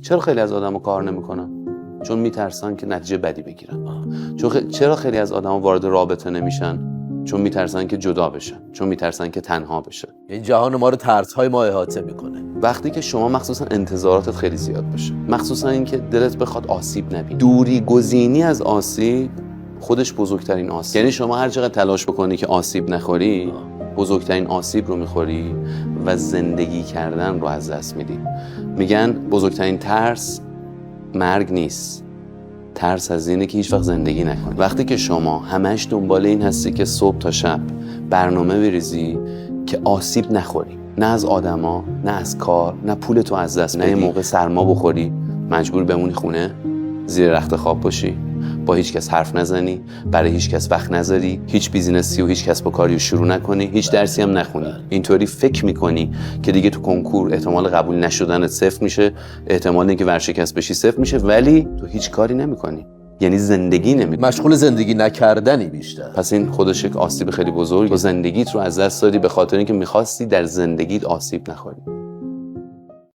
چرا خیلی از آدما کار نمیکنن؟ چون میترسن که نتیجه بدی بگیرن. چرا خیلی از آدما وارد رابطه نمیشن؟ چون میترسن که جدا بشن، چون میترسن که تنها بشن. این جهان ما رو ترس‌های ما احاطه میکنه. وقتی که شما مخصوصا انتظاراتت خیلی زیاد باشه، مخصوصا اینکه دلت بخواد آسیب نبینی، دوری گزینی از آسیب خودش بزرگترین آسیب. یعنی شما هر چقدر تلاش بکنی که آسیب نخوری، بزرگترین آسیب رو میخوری و زندگی کردن رو از دست میدی. میگن بزرگترین ترس مرگ نیست، ترس از اینه که هیچ وقت زندگی نکنی. وقتی که شما همش دنبال این هستی که صبح تا شب برنامه بریزی که آسیب نخوری، نه از آدما، نه از کار، نه پولتو از دست بدی، نه موقع سرما بخوری مجبور بمونی خونه، زیر رخت خواب باشی، با هیچ کس حرف نزنی، برای هیچ کس وقت نذاری، هیچ بیزینسی و هیچ کسب و کاری رو شروع نکنی، هیچ درسی هم نخونی. اینطوری فکر میکنی که دیگه تو کنکور احتمال قبول نشدنت صفر میشه، احتمال اینکه ورشکست بشی صفر میشه، ولی تو هیچ کاری نمیکنی. یعنی زندگی نمیکنی، مشغول زندگی نکردنی بیشتر. پس این خودش یک آسیب خیلی بزرگه. زندگیت رو از دست دادی به خاطر اینکه میخواستی در زندگیت آسیب نخوری.